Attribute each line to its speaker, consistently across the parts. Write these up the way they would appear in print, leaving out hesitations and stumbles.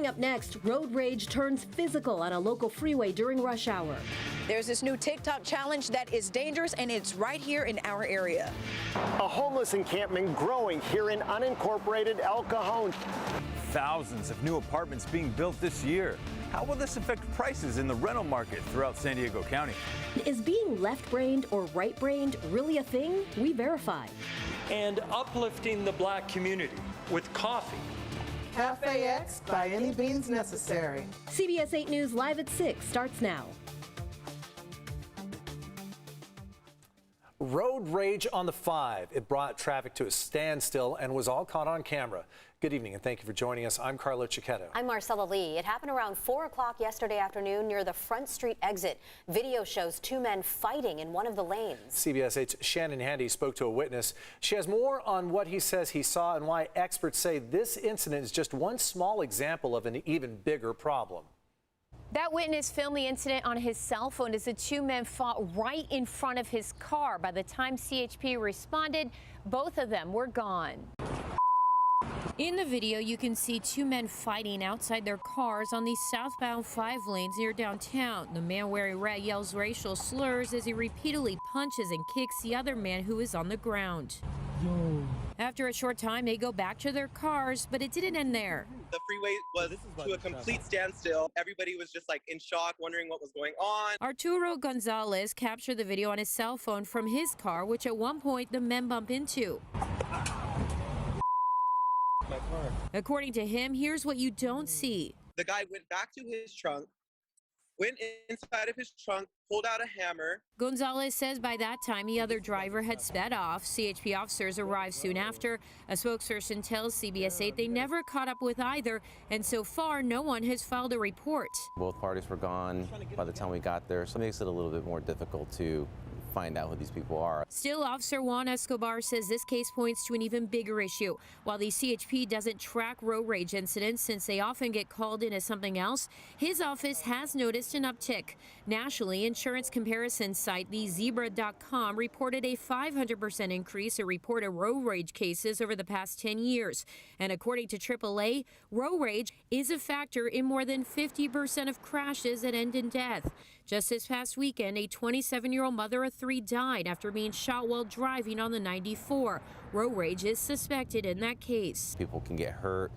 Speaker 1: up next, road rage turns physical on a local freeway during rush hour.
Speaker 2: There's this new TikTok challenge that is dangerous, and it's right here in our area.
Speaker 3: A homeless encampment growing here in unincorporated El Cajon.
Speaker 4: Thousands of new apartments being built this year. How will this affect prices in the rental market throughout San Diego County?
Speaker 1: Is being left-brained or right-brained really a thing? We verify.
Speaker 5: And uplifting the Black community with coffee.
Speaker 6: Cafe X, by any means necessary.
Speaker 1: CBS 8 News Live at 6 starts now.
Speaker 7: Road rage on the 5. It brought traffic to a standstill and was all caught on camera. Good evening and thank you for joining us. I'm Carlo Cicchetto.
Speaker 8: I'm Marcella Lee. It happened around 4 o'clock yesterday afternoon near the Front Street exit. Video shows two men fighting in one of the lanes.
Speaker 7: CBS 8's Shannon Handy spoke to a witness. She has more on what he says he saw and why experts say this incident is just one small example of an even bigger problem.
Speaker 9: That witness filmed the incident on his cell phone as the two men fought right in front of his car. By the time CHP responded, both of them were gone. In the video, you can see two men fighting outside their cars on these southbound 5 lanes near downtown. The man wearing red yells racial slurs as he repeatedly punches and kicks the other man who is on the ground. After a short time, they go back to their cars, but it didn't end there.
Speaker 10: The freeway was to a complete standstill. Everybody was just like in shock, wondering what was going on.
Speaker 9: Arturo Gonzalez captured the video on his cell phone from his car, which at one point the men bump into. According to him, here's what you don't see.
Speaker 10: The guy went back to his trunk, went inside of his trunk, pulled out a hammer.
Speaker 9: Gonzalez says by that time the other driver had sped off. CHP officers arrived soon after. A spokesperson tells CBS 8 they never caught up with either, and so far no one has filed a report.
Speaker 11: Both parties were gone by the time we got there, so it makes it a little bit more difficult to find out who these people are.
Speaker 9: Still, Officer Juan Escobar says this case points to an even bigger issue. While the CHP doesn't track road rage incidents since they often get called in as something else, his office has noticed an uptick. Nationally, insurance comparison site thezebra.com reported a 500% increase in reported road rage cases over the past 10 years. And according to AAA, road rage is a factor in more than 50% of crashes that end in death. Just this past weekend, a 27-year-old mother of 3 died after being shot while driving on the 94. Road rage is suspected in that case.
Speaker 11: People can get hurt,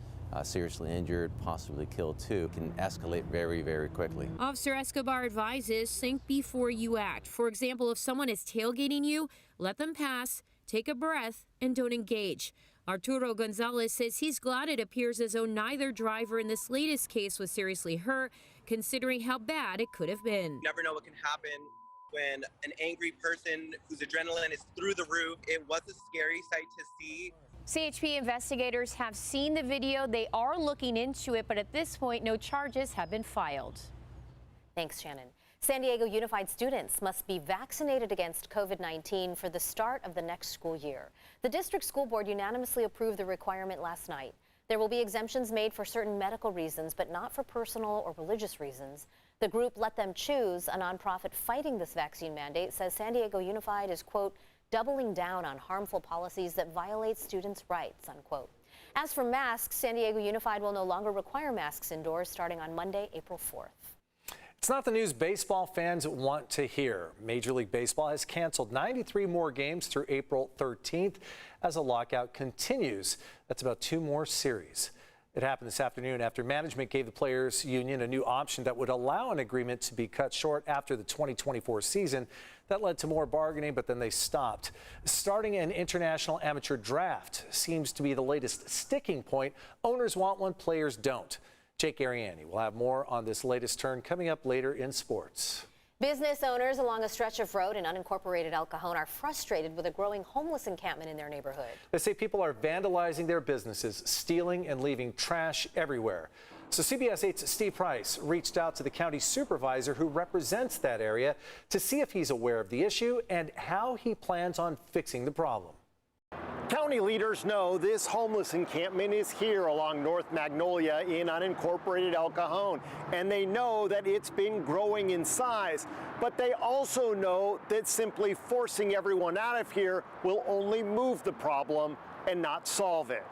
Speaker 11: seriously injured, possibly killed too. It can escalate very, very quickly.
Speaker 9: Officer Escobar advises think before you act. For example, if someone is tailgating you, let them pass, take a breath, and don't engage. Arturo Gonzalez says he's glad it appears as though neither driver in this latest case was seriously hurt, considering how bad it could have been.
Speaker 10: You never know what can happen when an angry person whose adrenaline is through the roof. It was a scary sight to see.
Speaker 9: CHP investigators have seen the video. They are looking into it, but at this point, no charges have been filed.
Speaker 8: Thanks, Shannon. San Diego Unified students must be vaccinated against COVID-19 for the start of the next school year. The district school board unanimously approved the requirement last night. There will be exemptions made for certain medical reasons, but not for personal or religious reasons. The group Let Them Choose, a nonprofit fighting this vaccine mandate, says San Diego Unified is, quote, doubling down on harmful policies that violate students' rights, unquote. As for masks, San Diego Unified will no longer require masks indoors starting on Monday, April 4th.
Speaker 7: It's not the news baseball fans want to hear. Major League Baseball has canceled 93 more games through April 13th as a lockout continues. That's about 2 more series. It happened this afternoon after management gave the players' union a new option that would allow an agreement to be cut short after the 2024 season. That led to more bargaining, but then they stopped. Starting an international amateur draft seems to be the latest sticking point. Owners want one, players don't. Jake Ariani will have more on this latest turn coming up later in sports.
Speaker 8: Business owners along a stretch of road in unincorporated El Cajon are frustrated with a growing homeless encampment in their neighborhood.
Speaker 7: They say people are vandalizing their businesses, stealing and leaving trash everywhere. So CBS 8's Steve Price reached out to the county supervisor who represents that area to see if he's aware of the issue and how he plans on fixing the problem.
Speaker 3: County leaders know this homeless encampment is here along North Magnolia in unincorporated El Cajon, and they know that it's been growing in size. But they also know that simply forcing everyone out of here will only move the problem and not solve it.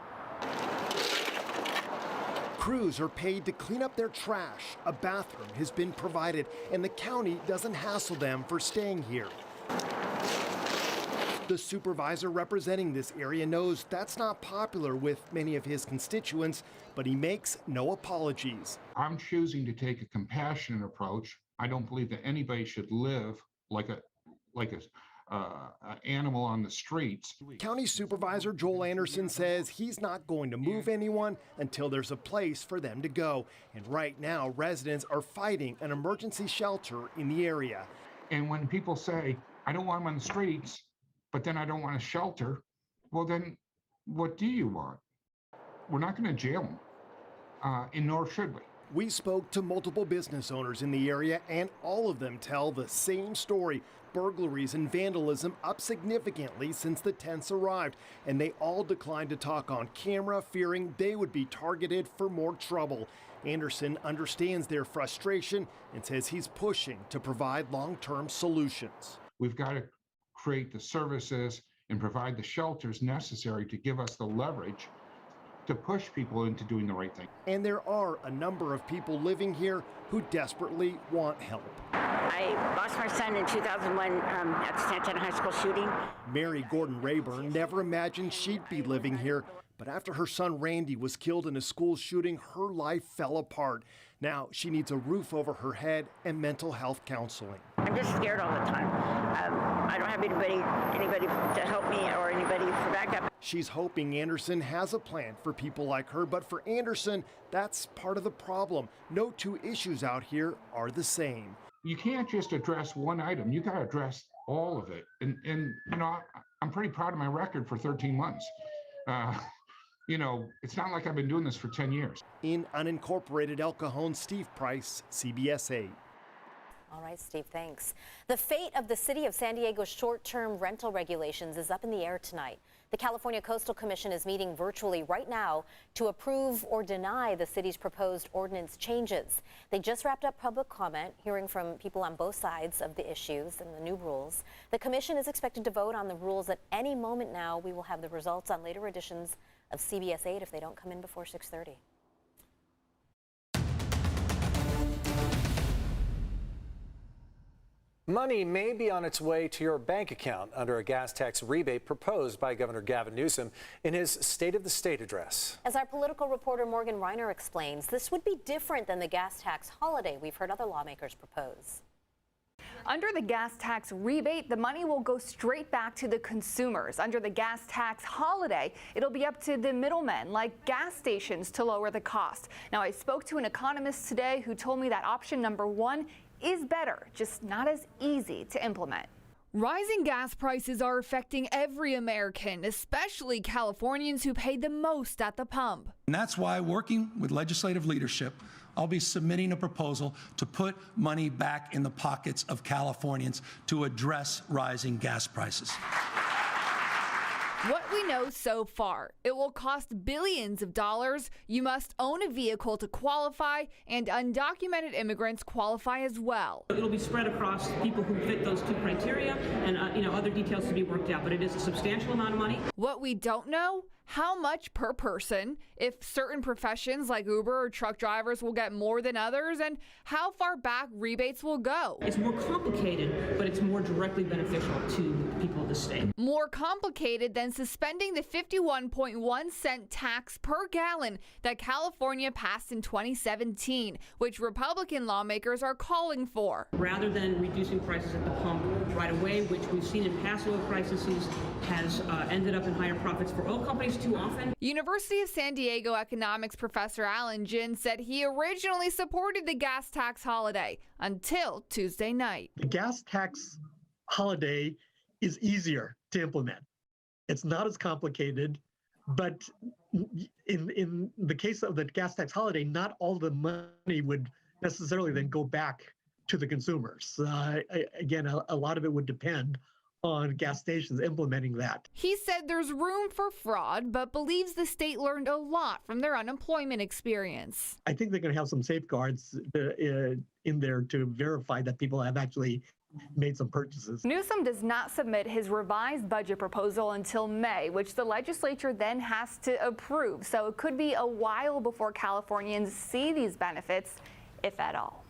Speaker 3: Crews are paid to clean up their trash. A bathroom has been provided, and the county doesn't hassle them for staying here. The supervisor representing this area knows that's not popular with many of his constituents, but he makes no apologies.
Speaker 12: I'm choosing to take a compassionate approach. I don't believe that anybody should live like a animal on the streets.
Speaker 3: County Supervisor Joel Anderson says he's not going to move anyone until there's a place for them to go. And right now, residents are fighting an emergency shelter in the area.
Speaker 12: And when people say, I don't want them on the streets, but then I don't want a shelter, well then, what do you want? We're not going to jail them, and nor should we.
Speaker 3: We spoke to multiple business owners in the area, and all of them tell the same story. Burglaries and vandalism up significantly since the tents arrived, and they all declined to talk on camera, fearing they would be targeted for more trouble. Anderson understands their frustration and says he's pushing to provide long-term solutions.
Speaker 12: We've got to create the services and provide the shelters necessary to give us the leverage to push people into doing the right thing.
Speaker 3: And there are a number of people living here who desperately want help.
Speaker 13: I lost my son in 2001 at the Santana High School shooting.
Speaker 3: Mary Gordon Rayburn never imagined she'd be living here, but after her son Randy was killed in a school shooting, her life fell apart. Now she needs a roof over her head and mental health counseling.
Speaker 13: I'm just scared all the time. I don't have anybody to help me or anybody for backup.
Speaker 3: She's hoping Anderson has a plan for people like her, but for Anderson, that's part of the problem. No two issues out here are the same.
Speaker 12: You can't just address one item. You got to address all of it. And you know, I'm pretty proud of my record for 13 months. You know, it's not like I've been doing this for 10 years.
Speaker 3: In unincorporated El Cajon, Steve Price, CBS 8.
Speaker 8: All right, Steve, thanks. The fate of the city of San Diego's short-term rental regulations is up in the air tonight. The California Coastal Commission is meeting virtually right now to approve or deny the city's proposed ordinance changes. They just wrapped up public comment, hearing from people on both sides of the issues and the new rules. The commission is expected to vote on the rules at any moment now. We will have the results on later editions of CBS 8 if they don't come in before 6:30.
Speaker 7: Money may be on its way to your bank account under a gas tax rebate proposed by Governor Gavin Newsom in his State of the State address.
Speaker 8: As our political reporter Morgan Reiner explains, this would be different than the gas tax holiday we've heard other lawmakers propose.
Speaker 14: Under the gas tax rebate, the money will go straight back to the consumers. Under the gas tax holiday, it'll be up to the middlemen, like gas stations, to lower the cost. Now, I spoke to an economist today who told me that option number one is better, just not as easy to implement.
Speaker 15: Rising gas prices are affecting every American, especially Californians who pay the most at the pump.
Speaker 16: And that's why, working with legislative leadership, I'll be submitting a proposal to put money back in the pockets of Californians to address rising gas prices.
Speaker 15: What we know so far, it will cost billions of dollars. You must own a vehicle to qualify, and undocumented immigrants qualify as well.
Speaker 17: It'll be spread across people who fit those two criteria, and other details to be worked out, but it is a substantial amount of money.
Speaker 15: What we don't know, how much per person, if certain professions like Uber or truck drivers will get more than others, and how far back rebates will go.
Speaker 17: It's more complicated, but it's more directly beneficial to the people of the state.
Speaker 15: More complicated than suspending the 51.1-cent tax per gallon that California passed in 2017, which Republican lawmakers are calling for.
Speaker 17: Rather than reducing prices at the pump right away, which we've seen in past oil crises, has ended up in higher profits for oil companies too often.
Speaker 15: University of San Diego economics professor Alan Ginn said he originally supported the gas tax holiday until Tuesday night.
Speaker 18: The gas tax holiday is easier to implement. It's not as complicated, but in the case of the gas tax holiday, not all the money would necessarily then go back to the consumers. Again, a lot of it would depend on gas stations implementing that.
Speaker 15: He said there's room for fraud, but believes the state learned a lot from their unemployment experience.
Speaker 18: I think they're going to have some safeguards in there to verify that people have actually made some purchases.
Speaker 14: Newsom does not submit his revised budget proposal until May, which the legislature then has to approve. So it could be a while before Californians see these benefits, if at all.